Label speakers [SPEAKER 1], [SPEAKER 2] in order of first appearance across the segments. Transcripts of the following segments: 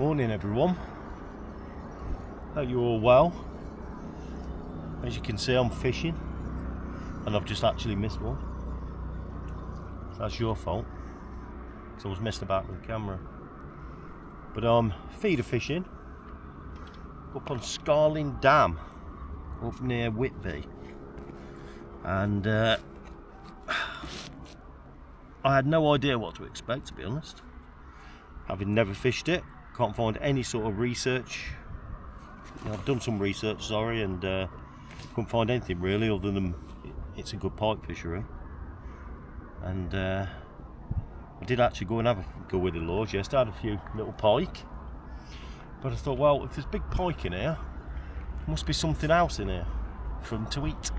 [SPEAKER 1] Morning everyone, hope you're all well. As you can see, I'm fishing and I've just actually missed one. That's your fault, because I was messing about with the camera. But I'm feeder fishing up on Scarling Dam up near Whitby, and I had no idea what to expect, to be honest. Having never fished it, can't find any sort of research. I've done some research, and couldn't find anything really other than it's a good pike fishery. And I did actually go and have a go with the lures yesterday. I had a few little pike, but I thought, well, if there's big pike in here, there must be something else in here for them to eat.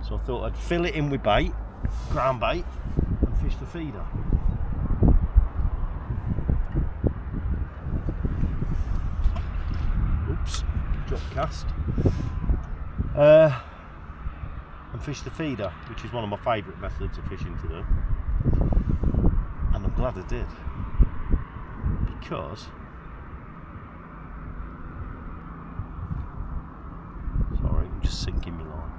[SPEAKER 1] So I thought I'd fill it in with bait, ground bait, and fish the feeder. Oops, drop cast. And fish the feeder, which is one of my favourite methods of fishing to do. And I'm glad I did, because sorry, I'm just sinking my line.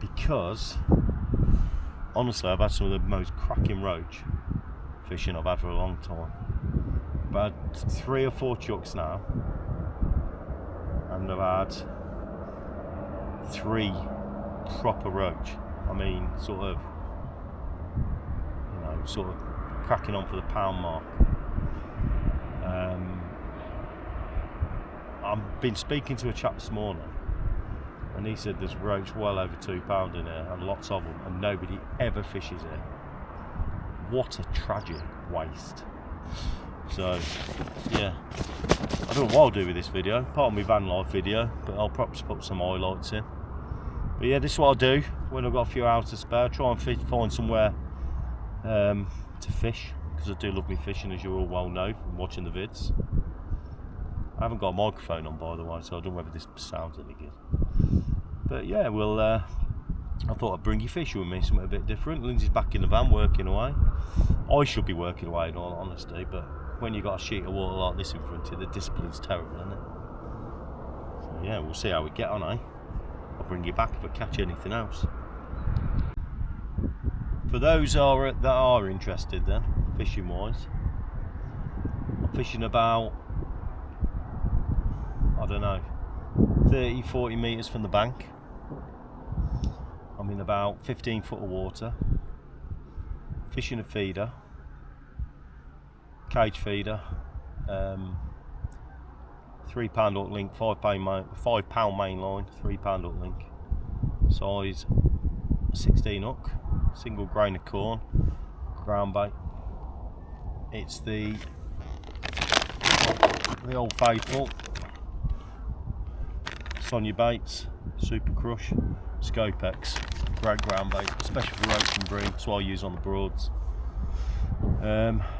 [SPEAKER 1] Because honestly, I've had some of the most cracking roach fishing I've had for a long time. I've had 3 or 4 chucks now, and I've had 3 proper roach. I mean, sort of cracking on for the pound mark. I've been speaking to a chap this morning, and he said there's roach well over £2 in here, and lots of them, and nobody ever fishes it. What a tragic waste. So yeah, I don't know what I'll do with this video, part of my Vanlife video, but I'll perhaps put some highlights in. But yeah, this is what I'll do when I've got a few hours to spare. Try and find somewhere to fish, because I do love me fishing, as you all well know from watching the vids. I haven't got a microphone on, by the way, so I don't know whether this sounds any good. But yeah, well, I thought I'd bring you fishing with me, something a bit different. Lindsay's back in the van working away. I should be working away in all honesty, but when you've got a sheet of water like this in front of you, the discipline's terrible, isn't it? So yeah, we'll see how we get on, eh? I'll bring you back if I catch anything else. For those that are interested then, fishing wise, I'm fishing about, I don't know, 30-40 metres from the bank. I'm in about 15 foot of water, fishing a feeder, cage feeder, £3 hook link, £5 main line, £3 hook link, size 16 hook, single grain of corn, ground bait. It's the old faithful Sonia Baits Super Crush Scopex, great ground bait, especially for roach and bream. That's what I use on the Broads.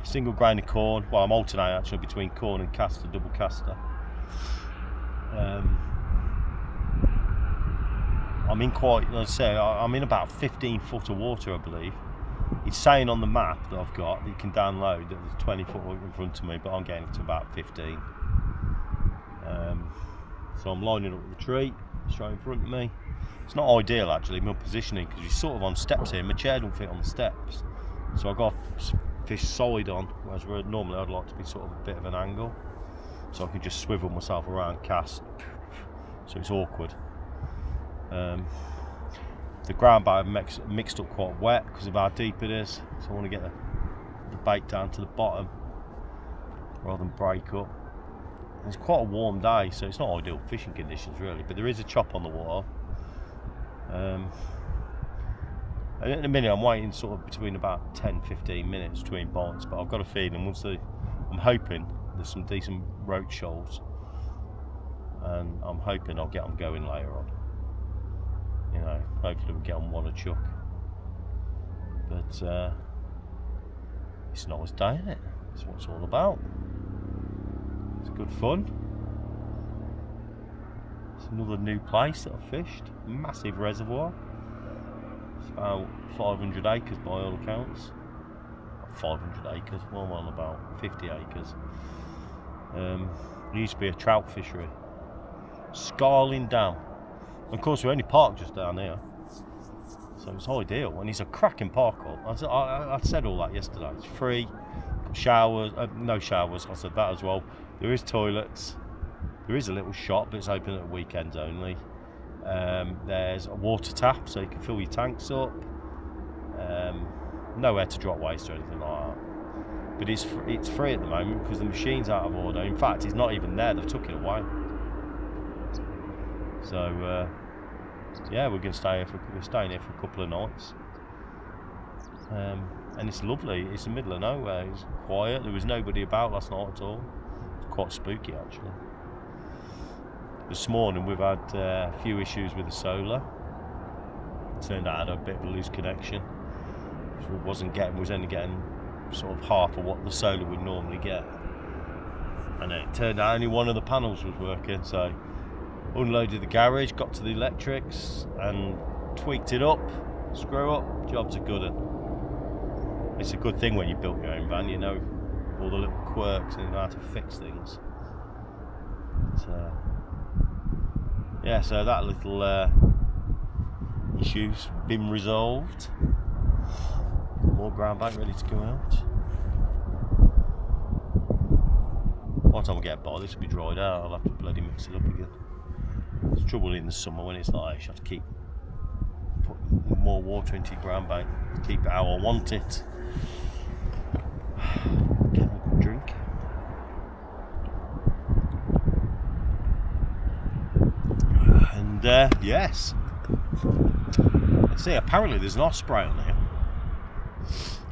[SPEAKER 1] Single grain of corn. Well, I'm alternating actually between corn and caster, double caster. I'm in I'm in about 15 foot of water, I believe. It's saying on the map that I've got that you can download that there's 20 foot in front of me, but I'm getting to about 15. So I'm lining up with the tree straight in front of me. It's not ideal actually, my positioning, because you're sort of on steps here. My chair don't fit on the steps, so I've got fish side on, whereas normally I'd like to be sort of a bit of an angle, so I can just swivel myself around, cast, so it's awkward. The ground bait mixed up quite wet because of how deep it is, so I want to get the bait down to the bottom rather than break up. It's quite a warm day, so it's not ideal fishing conditions really, but there is a chop on the water. And in a minute I'm waiting sort of between about 10-15 minutes between bites, but I've got a feeling I'm hoping there's some decent roach shoals, and I'm hoping I'll get them going later on. You know, hopefully we'll get on one a chuck. But it's a nice day, isn't it? That's what it's all about. It's good fun. It's another new place that I've fished. Massive reservoir. It's about 500 acres by all accounts. 500 acres. Well, I'm on about 50 acres. There used to be a trout fishery. Scarling Dam. Of course, we only parked just down here, so it's ideal. And it's a cracking park up. I said all that yesterday. It's free. Showers, no showers. I said that as well. There is toilets. There is a little shop, but it's open at weekends only. There's a water tap, so you can fill your tanks up. Nowhere to drop waste or anything like that. But it's free at the moment because the machine's out of order. In fact, it's not even there. They've took it away. So yeah, we're staying here for a couple of nights. And it's lovely. It's in the middle of nowhere. It's quiet. There was nobody about last night at all. It's quite spooky actually. This morning we've had a few issues with the solar. Turned out I had a bit of a loose connection. Was only getting sort of half of what the solar would normally get. And it turned out only one of the panels was working, so unloaded the garage, got to the electrics and tweaked it up, screw up, job's a good one. It's a good thing when you build your own van, you know all the little quirks and you know how to fix things. But, yeah, so that little issue's been resolved. More ground back ready to go out. By the time we get by, this will be dried out. I'll have to bloody mix it up again. It's trouble in the summer when it's like you have to keep putting more water into your ground bank to keep it how I want it. Get a drink. And yes. Let's see, apparently there's an osprey on here.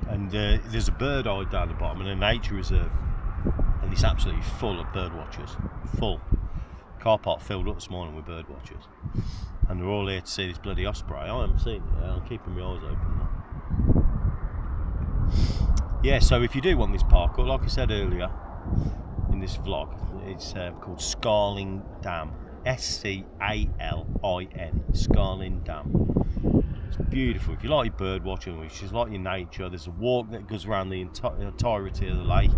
[SPEAKER 1] And there's a bird eye down the bottom and a nature reserve. And it's absolutely full of bird watchers. Full. Car park filled up this morning with bird watchers. And they're all here to see this bloody osprey. I haven't seen it yet. I'm keeping my eyes open now. Yeah, so if you do want this park, like I said earlier in this vlog, it's called Scarling Dam. S-C-A-L-I-N. Scarling Dam. It's beautiful. If you like your bird watching, which is like your nature, there's a walk that goes around the entirety of the lake.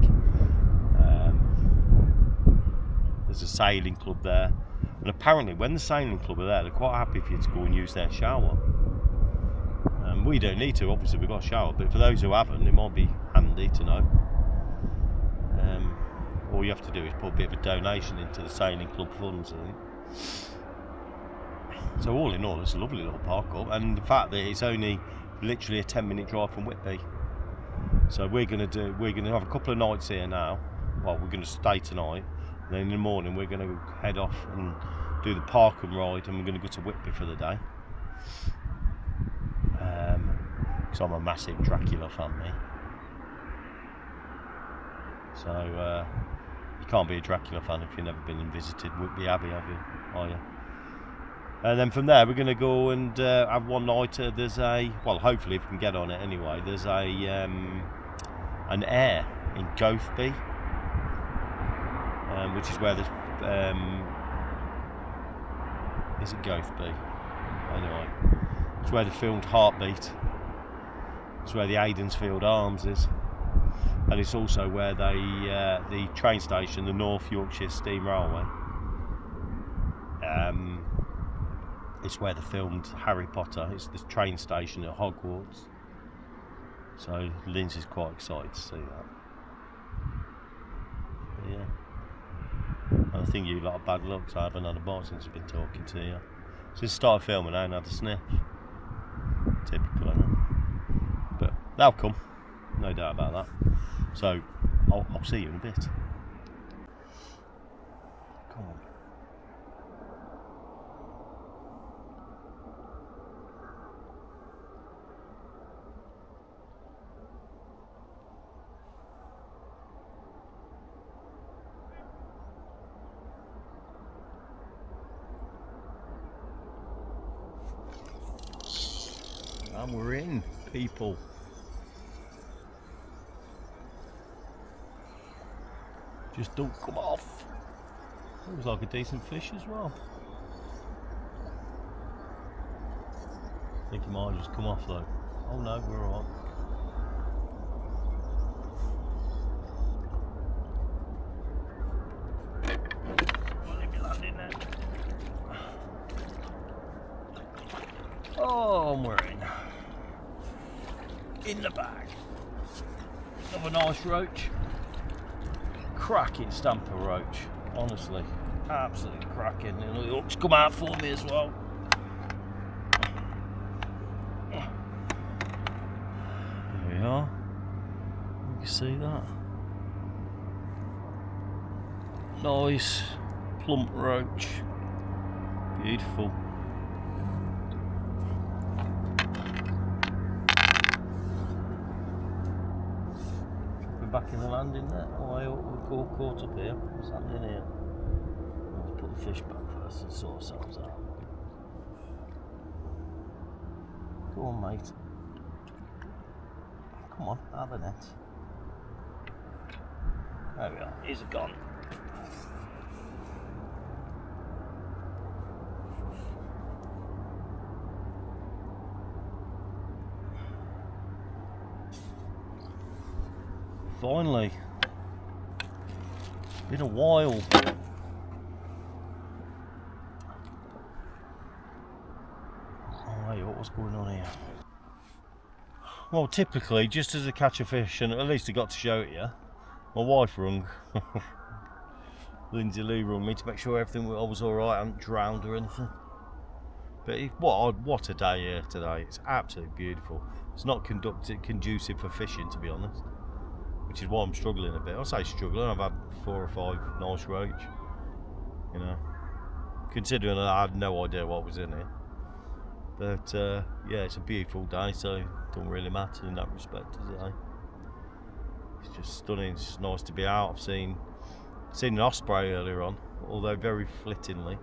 [SPEAKER 1] There's a sailing club there, and apparently when the sailing club are there, they're quite happy for you to go and use their shower. We don't need to, obviously we've got a shower, but for those who haven't, it might be handy to know. All you have to do is put a bit of a donation into the sailing club funds, I think. So all in all, it's a lovely little park up, and the fact that it's only literally a 10-minute drive from Whitby. So we're going to have a couple of nights here now. Well, we're going to stay tonight. Then in the morning we're going to head off and do the park and ride, and we're going to go to Whitby for the day. Because I'm a massive Dracula fan, me. So you can't be a Dracula fan if you've never been and visited Whitby Abbey, have you? Are you? And then from there we're going to go and have one night. There's hopefully if we can get on it anyway. There's an air in Goathby. Which is where the is it Goathby? Anyway, it's where they filmed Heartbeat. It's where the Aidensfield Arms is, and it's also where the train station, the North Yorkshire Steam Railway. It's where they filmed Harry Potter. It's the train station at Hogwarts. So Lindsay's quite excited to see that. Yeah. I think you lot are bad luck, so I haven't had a bite since I've been talking to you. Since I started filming, I ain't had a sniff. Typical, isn't it? But they'll come, no doubt about that. So, I'll see you in a bit. Come on. And we're in, people. Just don't come off. Looks like a decent fish as well. I think he might just come off though. Oh no, we're alright. Oh, and we're in the bag. Another nice roach. Cracking stamper roach, honestly, absolutely cracking. And the hooks come out for me as well. There we are. You can see that. Nice plump roach. Beautiful. Back in the landing net. Oh, I hope we're all caught up here. What's happening here? Let's put the fish back first and sort ourselves out. Go on, mate. Come on, out of the net. There we are. He's gone. Finally, been a while. Oh, hey, what's going on here? Well, typically, just as I catch a fish, and at least I got to show it you, my wife rung. Lindsay Lee rung me to make sure everything was alright, I hadn't drowned or anything. But what a day here today. It's absolutely beautiful. It's not conducive for fishing, to be honest. Which is why I'm struggling a bit. I say struggling, I've had 4 or 5 nice roach, you know, considering that I had no idea what was in it. But yeah, it's a beautiful day, so it doesn't really matter in that respect, does it, eh? It's just stunning. It's just nice to be out. I've seen an osprey earlier on, although very flittingly.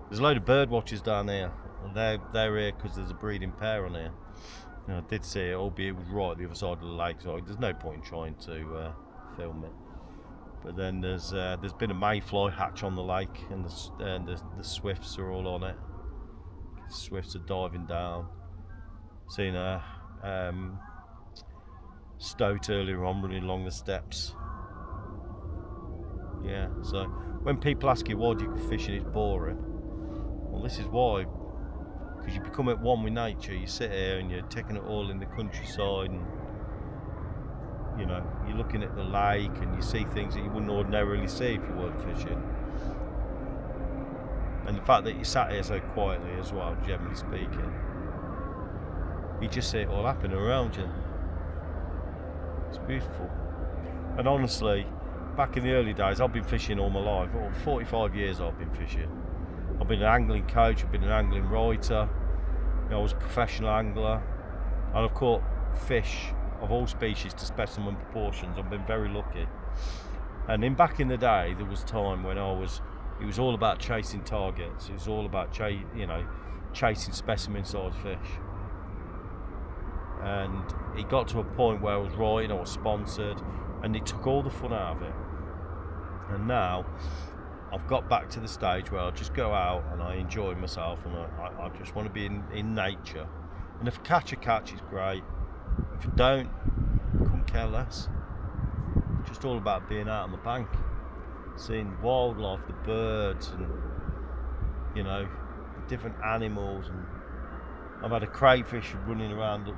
[SPEAKER 1] There's a load of bird watchers down here, and they're here because there's a breeding pair on here. You know, I did see it, albeit it was right at the other side of the lake, so there's no point in trying to film it. But then there's been a mayfly hatch on the lake, and the swifts are all on it. The swifts are diving down. Seen a stoat earlier on running along the steps. Yeah, so when people ask you why do you fish and it's boring, well, this is why. Because you become at one with nature. You sit here and you're taking it all in the countryside, and you know, you're looking at the lake and you see things that you wouldn't ordinarily see if you weren't fishing. And the fact that you sat here so quietly as well, generally speaking, you just see it all happen around you. It's beautiful. And honestly, back in the early days, I've been fishing all my life. 45 years I've been fishing. I've been an angling coach, I've been an angling writer, you know, I was a professional angler, and I've caught fish of all species to specimen proportions. I've been very lucky. And back in the day, there was time when it was all about chasing targets. It was all about chasing specimen sized fish. And it got to a point where I was writing, I was sponsored, and it took all the fun out of it. And now I've got back to the stage where I just go out and I enjoy myself, and I just want to be in nature. And if I catch a catch, it's great. If I don't, I couldn't care less. It's just all about being out on the bank, seeing wildlife, the birds, and you know, the different animals. And I've had a crayfish running around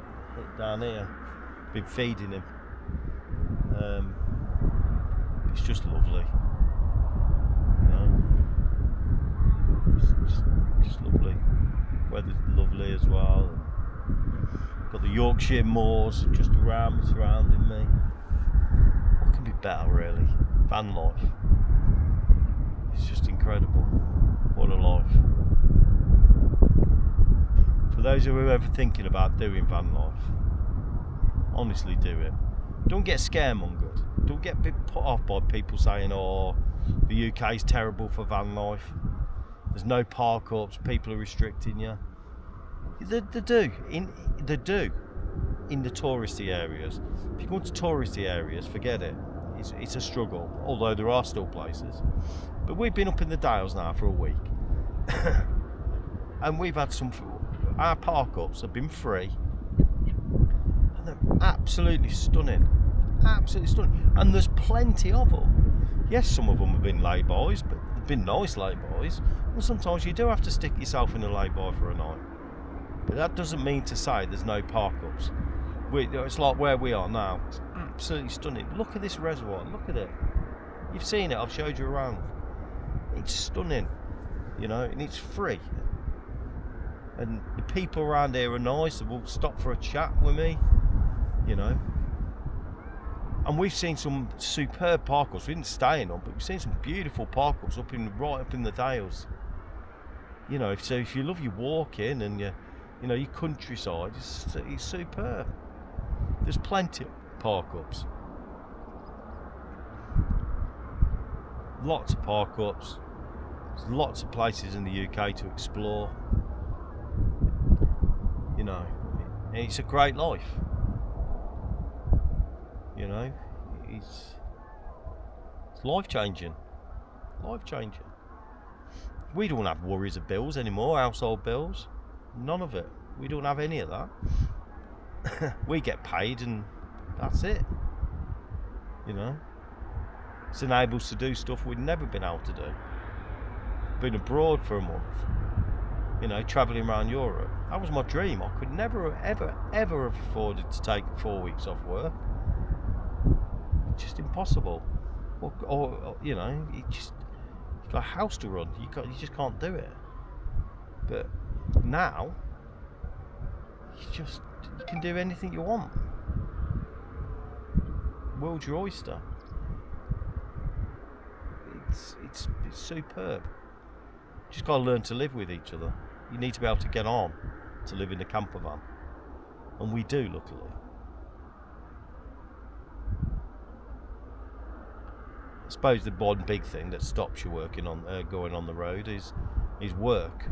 [SPEAKER 1] down here, been feeding him. It's just lovely. Just lovely. Weather's lovely as well. Got the Yorkshire moors just surrounding me. What can be better, really? Vanlife. It's just incredible. What a life. For those who are ever thinking about doing Vanlife, honestly do it. Don't get scaremongered. Don't get put off by people saying, oh, the UK is terrible for Vanlife. There's no park ups, people are restricting you. They do in the touristy areas. If you go to touristy areas, forget it. It's a struggle, although there are still places. But we've been up in the Dales now for a week. And we've had our park ups have been free. And they're absolutely stunning. Absolutely stunning. And there's plenty of them. Yes, some of them have been lay-bys, but they've been nice lay-bys. And sometimes you do have to stick yourself in a lay-by for a night. But that doesn't mean to say there's no park-ups. It's like where we are now. It's absolutely stunning. Look at this reservoir. Look at it. You've seen it. I've showed you around. It's stunning, you know, and it's free. And the people around here are nice. They will stop for a chat with me, you know. And we've seen some superb park-ups. We didn't stay in them, but we've seen some beautiful park-ups right up in the Dales. You know, so if you love your walking and your countryside, it's superb. There's plenty of park-ups. Lots of park-ups. There's lots of places in the UK to explore. You know, it's a great life. You know, it's life-changing. Life-changing. We don't have worries of bills anymore, household bills. None of it. We don't have any of that. We get paid and that's it. You know, it's enabled us to do stuff we'd never been able to do. Been abroad for a month, you know, travelling around Europe. That was my dream. I could never, ever have afforded to take 4 weeks off work. Just impossible. Or you know, you've got a house to run. You just can't do it. But now, you can do anything you want. World's your oyster. It's superb. Just got to learn to live with each other. You need to be able to get on to live in a camper van, and we do, luckily. I suppose the one big thing that stops you going on the road is work.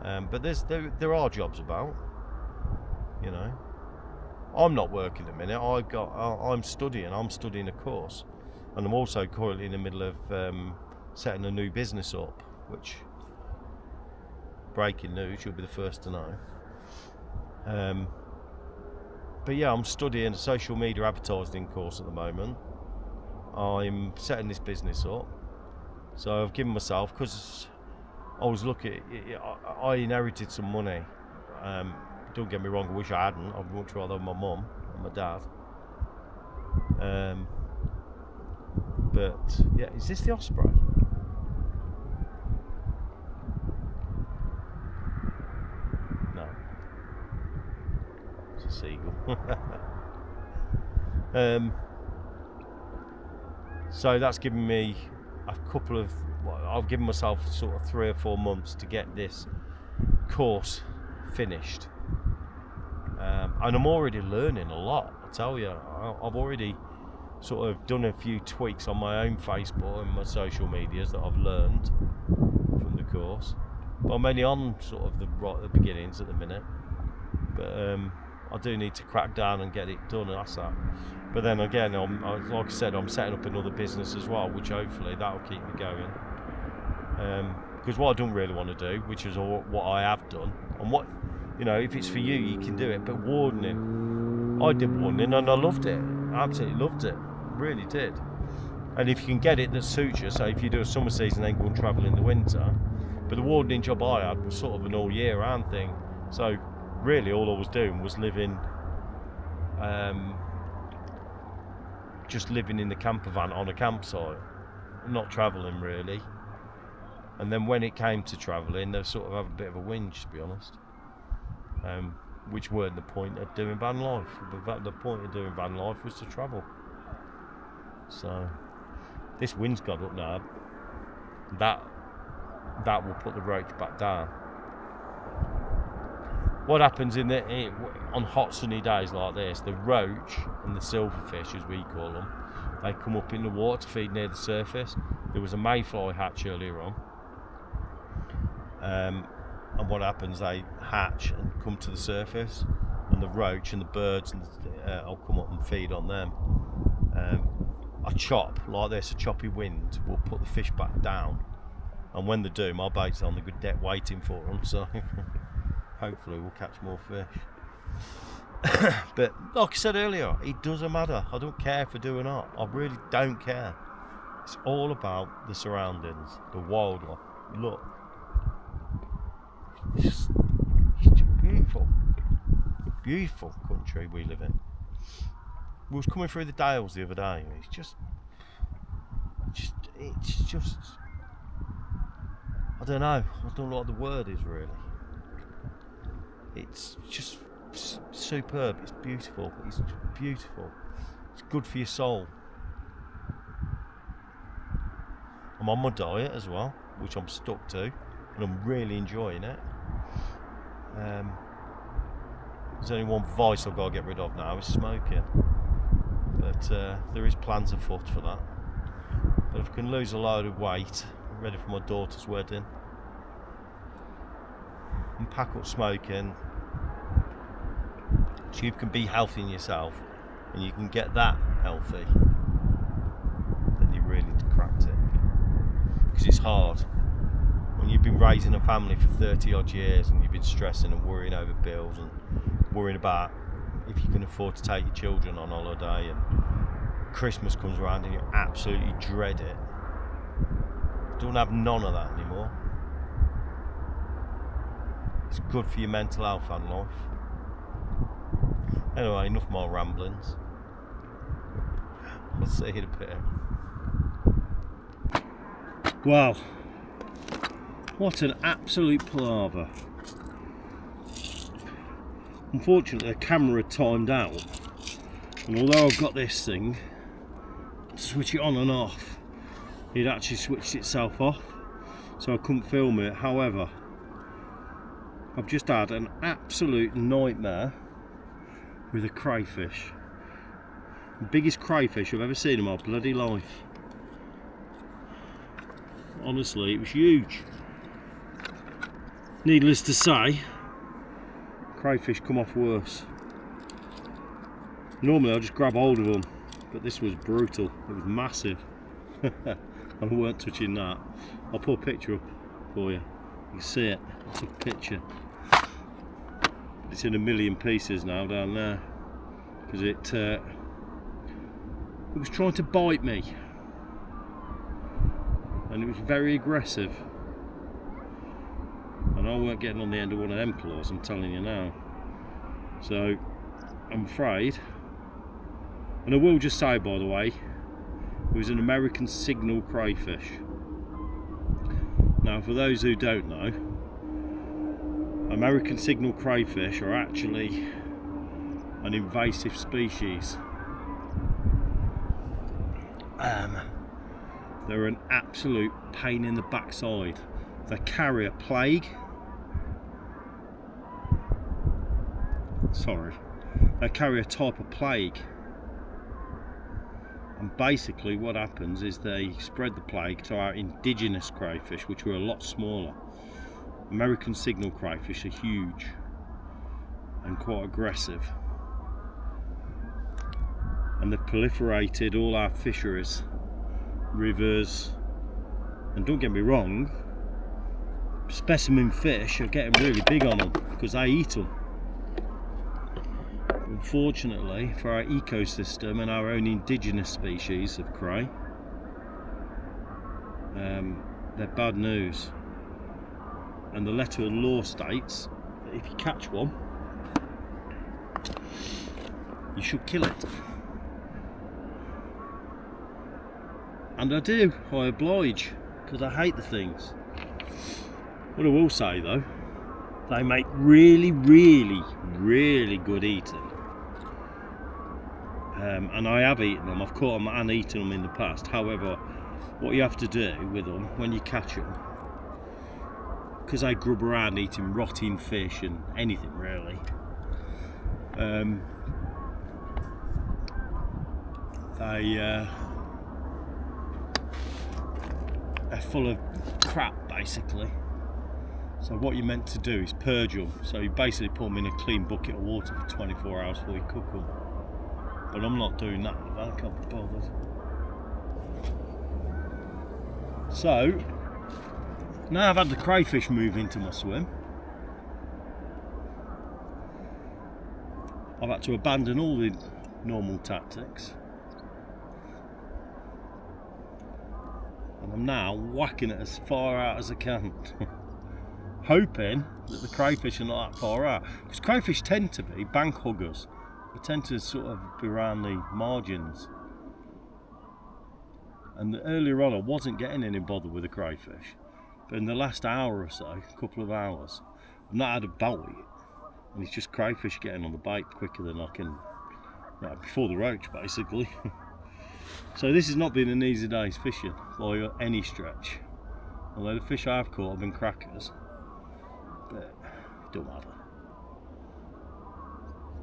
[SPEAKER 1] But there are jobs about. You know, I'm not working at the minute. I'm studying. I'm studying a course, and I'm also currently in the middle of setting a new business up. Which, breaking news, you'll be the first to know. But yeah, I'm studying a social media advertising course at the moment. I'm setting this business up, so I've given myself, because I was looking. I inherited some money. Don't get me wrong, I wish I hadn't. I'd much rather have my mum and my dad. But yeah, is this the Osprey? No, it's a seagull. So that's given me a couple of. I've given myself sort of 3 or 4 months to get this course finished. And I'm already learning a lot, I tell you. I've already sort of done a few tweaks on my own Facebook and my social medias that I've learned from the course. But I'm only on sort of the beginnings at the minute. But I do need to crack down and get it done, and that's that. But then again, like I said, I'm setting up another business as well, which hopefully that'll keep me going. Because what I don't really want to do, which is what I have done, and what, you know, if it's for you, you can do it. But wardening, I did wardening and I loved it. I absolutely loved it, really did. And if you can get it that suits you, so if you do a summer season, then go and travel in the winter. But the wardening job I had was sort of an all year round thing. So really, all I was doing was living. Just living in the camper van on a campsite, not travelling really. And then when it came to travelling, they sort of have a bit of a whinge, to be honest. Which weren't the point of doing van life. The point of doing van life was to travel. So this wind's got up now. That will put the roach back down. What happens on hot sunny days like this, the roach and the silverfish, as we call them, they come up in the water to feed near the surface. There was a mayfly hatch earlier on, and what happens, they hatch and come to the surface, and the roach and the birds will come up and feed on them. A chop like this, a choppy wind, will put the fish back down, and when they do, my bait's on the good deck waiting for them, so hopefully we'll catch more fish. But like I said earlier, it doesn't matter. I don't care if I do or not. I really don't care. It's all about the surroundings, the wildlife. Look, just beautiful country we live in. We was coming through the Dales the other day, and it's just I don't know what the word is really. It's just superb. It's beautiful. It's beautiful. It's good for your soul. I'm on my diet as well, which I'm stuck to, and I'm really enjoying it. There's only one vice I've got to get rid of now, is smoking. But there is plans afoot for that. But if I can lose a load of weight, I'm ready for my daughter's wedding, and pack up smoking, so you can be healthy in yourself, and you can get that healthy, then you really cracked it. Because it's hard. When you've been raising a family for 30 odd years, and you've been stressing and worrying over bills and worrying about if you can afford to take your children on holiday, and Christmas comes around and you absolutely dread it. Don't have none of that anymore. It's good for your mental health and life. Anyway, enough more ramblings. I'll see you in a bit.
[SPEAKER 2] Wow, what an absolute palaver. Unfortunately, the camera timed out, and although I've got this thing to switch it on and off, it actually switched itself off, so I couldn't film it. However, I've just had an absolute nightmare with a crayfish. The biggest crayfish I've ever seen in my bloody life. Honestly, it was huge. Needless to say, crayfish come off worse. Normally I'll just grab hold of them, but this was brutal. It was massive. I weren't touching that. I'll put a picture up for you. You can see it. I took a picture. It's in a million pieces now down there, because it was trying to bite me, and it was very aggressive, and I weren't getting on the end of one of them claws, I'm telling you now. So I'm afraid, and I will just say, by the way, it was an American signal crayfish. Now, for those who don't know, American signal crayfish are actually an invasive species. They're an absolute pain in the backside. They carry a plague. They carry a type of plague. And basically what happens is they spread the plague to our indigenous crayfish, which were a lot smaller. American signal crayfish are huge and quite aggressive, and they've proliferated all our fisheries, rivers, and don't get me wrong, specimen fish are getting really big on them because they eat them. Unfortunately for our ecosystem and our own indigenous species of cray, they're bad news. And the letter of law states that if you catch one, you should kill it. And I do, I oblige, because I hate the things. What I will say though, they make really, really, really good eating. And I have eaten them, I've caught them and eaten them in the past. However, what you have to do with them when you catch them, because they grub around eating rotting fish and anything really, they're full of crap basically. So what you're meant to do is purge them. So you basically put them in a clean bucket of water for 24 hours before you cook them. But I'm not doing that, I can't be bothered. So now I've had the crayfish move into my swim, I've had to abandon all the normal tactics, and I'm now whacking it as far out as I can. hoping that the crayfish are not that far out, because crayfish tend to be bank huggers. They tend to sort of be around the margins. And earlier on I wasn't getting any bother with the crayfish, but in the last hour or so, a couple of hours, I've not had a bite, and it's just crayfish getting on the bait quicker than I can, before the roach basically. So this has not been an easy day's fishing by any stretch. Although the fish I have caught have been crackers, but it don't matter.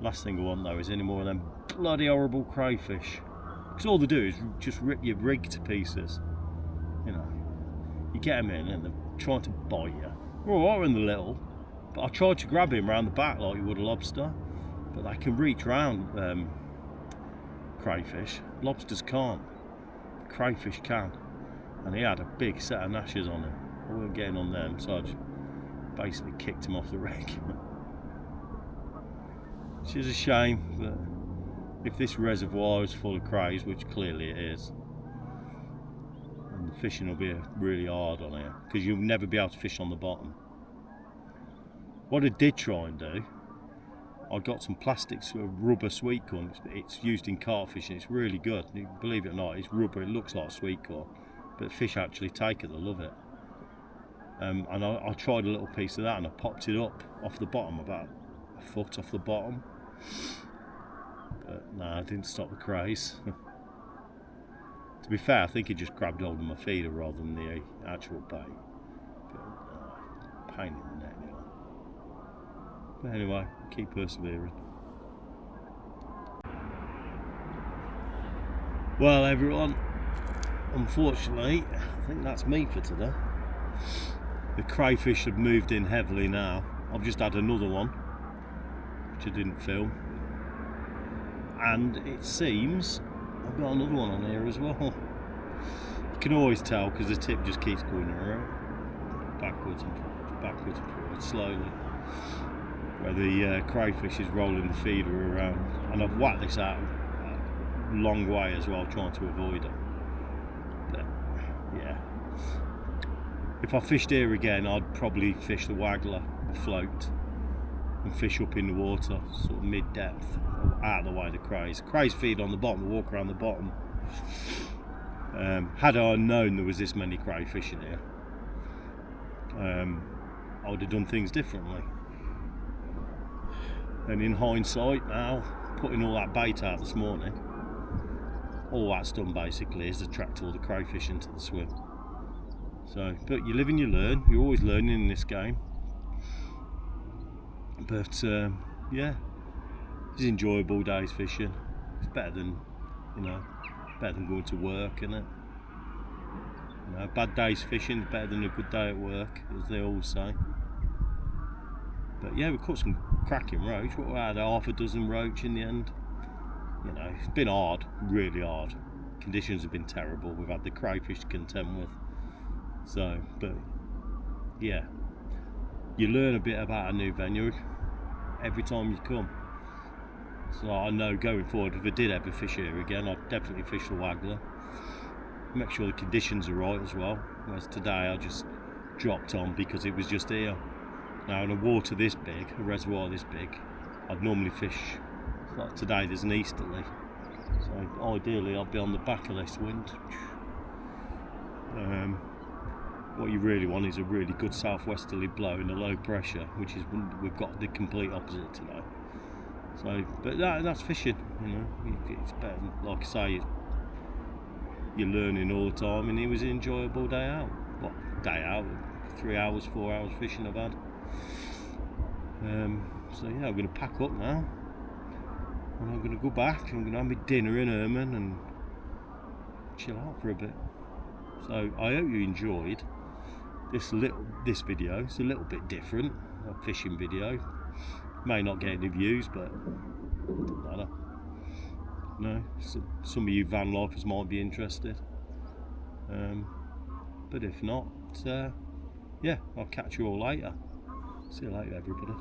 [SPEAKER 2] Last thing I want though is any more of them bloody horrible crayfish, because all they do is just rip your rig to pieces. You know, you get them in and they're trying to bite you. They're alright when they're little, but I tried to grab him around the back like you would a lobster, but they can reach round crayfish. Lobsters can't. Crayfish can. And he had a big set of gnashes on him. I wasn't getting on them, so I just basically kicked him off the rig. Which is a shame, but if this reservoir is full of crays, which clearly it is, and the fishing will be really hard on here, because you'll never be able to fish on the bottom. What I did try and do, I got some plastic rubber sweet corn. It's used in carp fishing. It's really good. Believe it or not, it's rubber. It looks like sweet corn, but fish actually take it. They love it. And I tried a little piece of that, and I popped it up off the bottom, about a foot off the bottom. But no, I didn't stop the craze. To be fair, I think it just grabbed hold of my feeder rather than the actual bait. But pain in the neck. But anyway, keep persevering. Well everyone, unfortunately, I think that's me for today. The crayfish have moved in heavily now. I've just had another one, which I didn't film. And it seems I've got another one on here as well. You can always tell because the tip just keeps going around. Backwards and forwards, slowly. Where the crayfish is rolling the feeder around, and I've whacked this out a long way as well, trying to avoid it. But yeah, if I fished here again, I'd probably fish the waggler afloat and fish up in the water, sort of mid-depth, out of the way of the crays. Crays feed on the bottom, they walk around the bottom. Had I known there was this many crayfish in here, I would have done things differently. And in hindsight now, putting all that bait out this morning, all that's done basically is attract all the crayfish into the swim. So, but you live and you learn. You're always learning in this game. But yeah, it's an enjoyable day's fishing. It's better than, better than going to work, isn't it? A bad day's fishing is better than a good day at work, as they always say. But yeah, we caught some cracking roach. We had half a dozen roach in the end. It's been hard, really hard. Conditions have been terrible. We've had the crayfish to contend with. So, but yeah, you learn a bit about a new venue every time you come. So I know going forward, if I did ever fish here again, I'd definitely fish the waggler. Make sure the conditions are right as well. Whereas today I just dropped on because it was just here. Now in a water this big, a reservoir this big, I'd normally fish, like today there's an easterly, so ideally I'd be on the back of this wind. What you really want is a really good southwesterly blow in a low pressure, which is, we've got the complete opposite today. So, but that's fishing, it's better than, like I say, you're learning all the time, and it was an enjoyable day out. What, day out? 3 hours, 4 hours fishing I've had. So yeah, I'm going to pack up now, and I'm going to go back. I'm going to have my dinner in Herman and chill out for a bit. So I hope you enjoyed this video. It's a little bit different, a fishing video. May not get any views, but it doesn't matter. So some of you van lifers might be interested, but if not, yeah, I'll catch you all later. See you later, everybody.